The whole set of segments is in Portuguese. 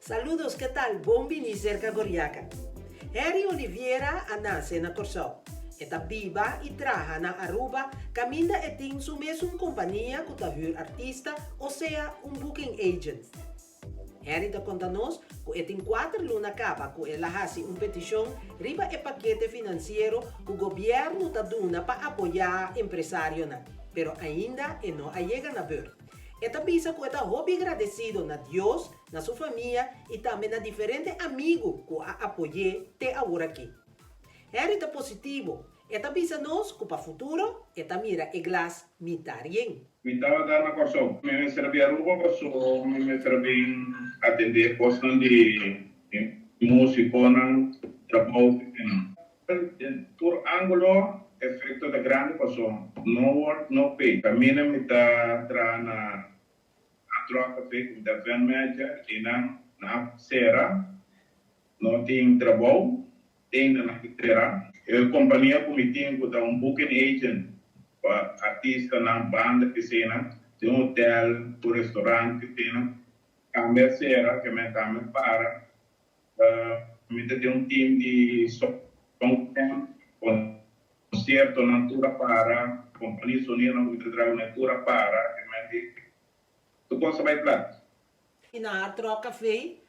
Saludos, ¿qué tal? Bom vini cerca Goriaca. Harry Oliveira nasce na Corsol. Eta viva e traja na Aruba, caminda e tem su mesmo companhia que huur artista, ou seja, booking agent. Harry da conta-nos que tem 4 luna capa que ela hasi petição riba e paquete financeiro que o governo tá dando para apoiar empresário na. Pero ainda não chega na ver. Eta bisa que está hobby agradecido na Deus, na sua família e também na diferentes amigos que a apoiei até agora aqui. Harry tá positivo. Eta bisa nos que para futuro, eta mira e glass mitarien. Mi estaba dando corso, me servía Aruba, corso, me servía atender cosas de música, trabajo, por ángulo, efecto de grande, corso, no work, no pay. Camina me está trana a troca feita da van manager e na serra, não tem trabalho, tem na terra. A companhia comitinha que dá booking agent para artista na banda que cena, tem hotel, o restaurante que cena, câmera serra que me câmera para, me tem time de som, concerto na altura para, companhia sonora na altura para, que me tu possa vai plata. E na troca fei,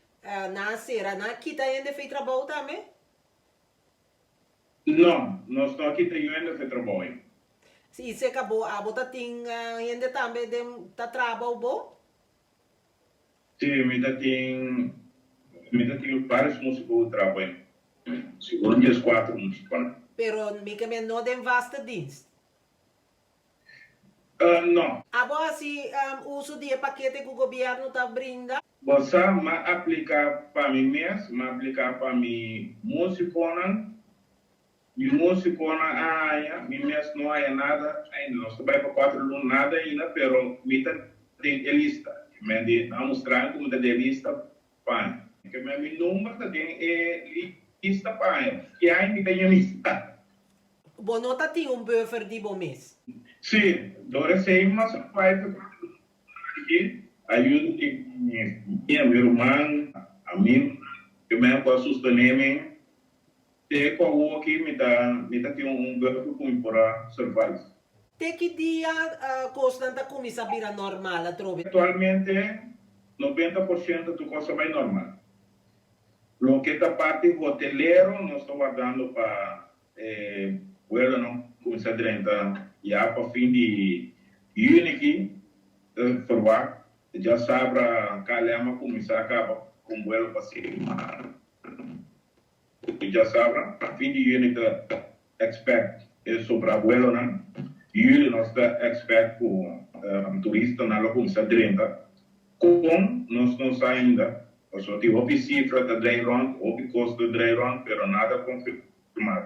na serra, na kita ainda fei trabalho também? Não, nós estamos aqui ainda fei trabalho. Se você acabou, a bota tem ainda também tá trabalho bom? Sim, me tem vários músicos que trabalham. Segundo dias 4 músicos. Pero me que não tem vasta dienst. Não. Agora assim, uso de paquete que o governo tá brinda. Você vai aplicar para mim mesmo, vai aplicar para mim música. E música mim mesmo não há nada ainda. Nós vai para 4 anos nada ainda, pero me tem lista. Me dá mostrar como tem lista para que meu número tem lista para que ainda tem lista. Bom, não tá tem buffer de bom mês. Sim, agora sei, mas vai aqui ajuda que meu irmão, a mim, que me posso sustentar. Te com o aqui me dá tem buffer para survive. Até que dia constante começa a virar normal, a trove? Atualmente, 90% do coisa vai normal. Lo que está parte hoteleiro, nós estamos guardando para vuelo não começar a 30 já para fim de junho aqui, forward, já sabe calhama começar a acabar com vuelo para cima. Já sabe, a fim de junho está expect sobre a vuelo não. Jullie nós está expect com turista na loja começar a 30. Com nós não sai ainda. Só tem houve cifra da dry run, houve custo da dry run, pero nada confirmado.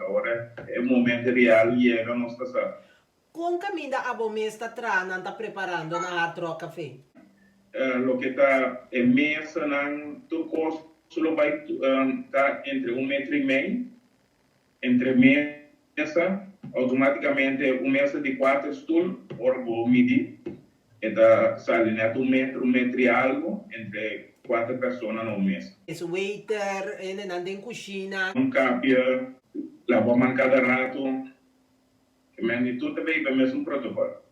Agora é o momento real e chega nós está sabendo. Com caminho a bom mês está trana, está preparando na troca fei? Lo que está em mesa não tu custo só vai estar entre 1,5 metro entre mesa automaticamente mesa de 4 stools or vou medir está saliendo 1 metro e algo entre 4 pessoas na mesa. Esse waiter, ele anda em cozinha. Cambia, lava cada rato, mas tudo bem para o mesmo protocolo.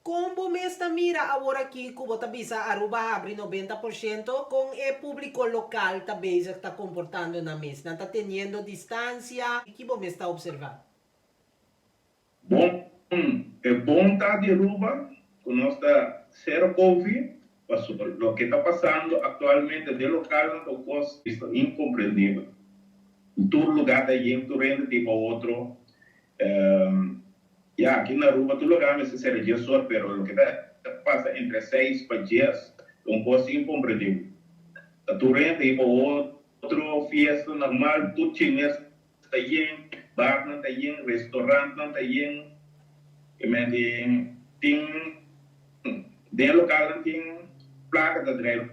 Como mês está mira agora aqui, que você bisa Aruba abre 90%, com o público local também está comportando na mesa, está tendo distância, e que você está observando? Bom, é bom estar de Aruba, com nossa zero Covid, mas o que está passando atualmente de local no custo é incompreendível. Em todo lugar da gente, tu rende tipo outro. E aqui na Aruba, todo lugar se serve dia só, pero o que passa entre 6 para 10 é um custo incompreendível. Tu rende tipo outro fiesta normal, tu tinha está aí, bar não está aí, restaurante não está aí, tem de local não tem placa da drive.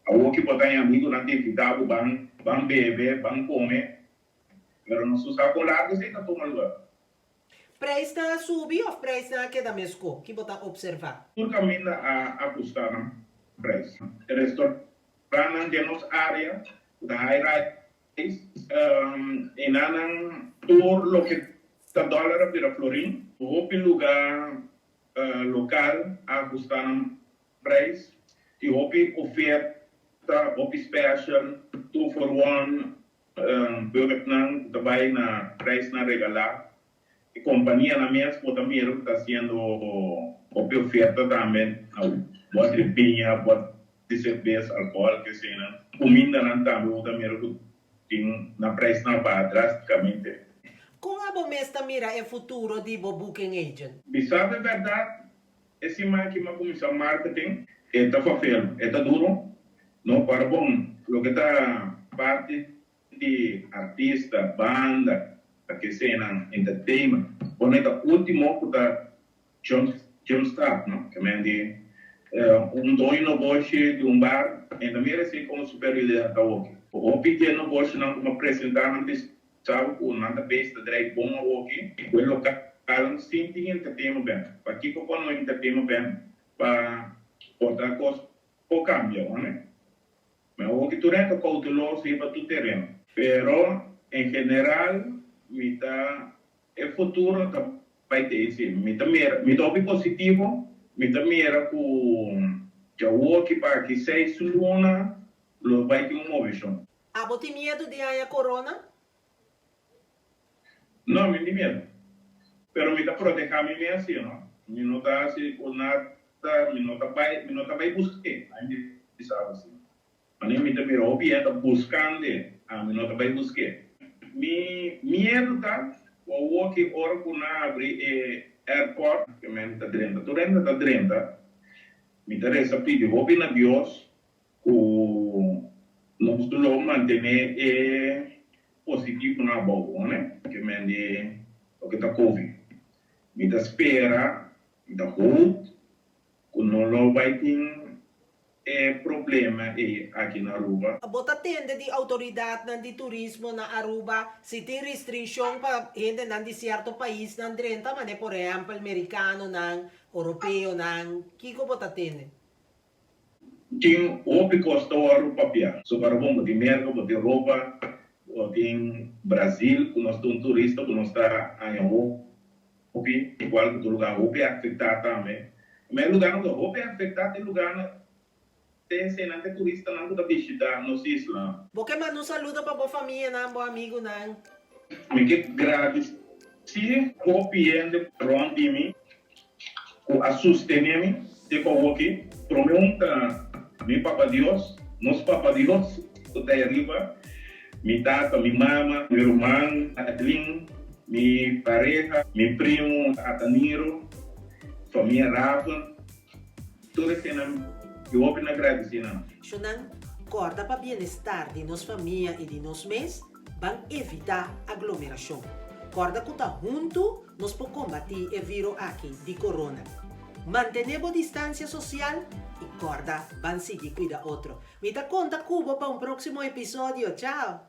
O que botar em amigo não tem que dar o ban beber, ban comer, mas não se usa com largo, você está tomando. Preço está subir ou preço está queda mesmo? Que você observar? Tudo caminha a custar, preço. Restaurante ranan de nos área, da high rise, en anan tour lo que está dólar para florin, o lugar local ajustar preço e houve oferta, houve special, 2 for 1, burger também na preço na regalar. E companhia na mesma também está sendo houve oferta também, boa de pinha, boa de cerveja, álcool, que seja, comida não também tem na preço na barra drasticamente. Como a bomesta mira o futuro de booking agent? Sabe a verdade, esse man que me começou marketing, está fazendo, está duro, não para bom, o que está parte de artista, banda, que seja entertainment, quando é o último que está jumpstart, não? Que me diz, dono no boche de bar, e também é assim como superioridade da OKI. O pequeno boche não como apresentar antes, sabe, o nada base da drive bom a OKI, o local sim tem entertainment bem, para que eu posso entertainment bem, para outra coisa, o cambio, né? Mas o que tu renta cauteloso e para tu terreno. Pero, em geral, o futuro vai ter sim. Me dá positivo, me mira com já o que para que 6 luna, lo vai ter movição. A bote medo de a corona? Não, me medo. Pero me proteger me assim, não? Me não tá assim com nada, me não tá vai buscar, ainda sabe assim. Mas me mira objeto buscando, me não tá vai buscar. Me medo tá o que ora com abre airport, que me tá dentro, tu dentro tá dentro. Me interessa pedir, vou pedir a Deus que nós devemos manter positivo na boa, né? Que me diz o que tá COVID. Me espera, me hope, que não vai ter problema aqui na Aruba. A bota tende de autoridade de turismo na Aruba, se tem restrição para gente de certo país na drenta, mas por exemplo, americano, europeu, que bota tende? Tem o que custa o Aruba pia. So para bom, de mercado, de roupa, tem Brasil, que nós temos turista, que nós está em igual que o lugar, o é afetado também. Mas o lugar não é afetado, tem lugar tem cena de turista não da visitar nos islas. Porque manda saludo para boa família, bom amigo, Me que grave. Se copiando pronto de mim, o assuste-me, de como que pergunta mi Papa Deus, nosso Papa Deus, que está aí arriba, mi tata, mi mama, mi irmão, Adeline, mi pareja, mi primo, Ataniro, família Rafa, tudo isso eu vou agradecer. Xunan, corda para bem-estar de nossa família e de nosso mês, vão evitar aglomeração. Corda que está junto, nós podemos combater o vírus aqui de corona. Mantenemos distância social e corda, vão seguir cuidar outro. Me dá conta, Cubo, para um próximo episódio. Tchau!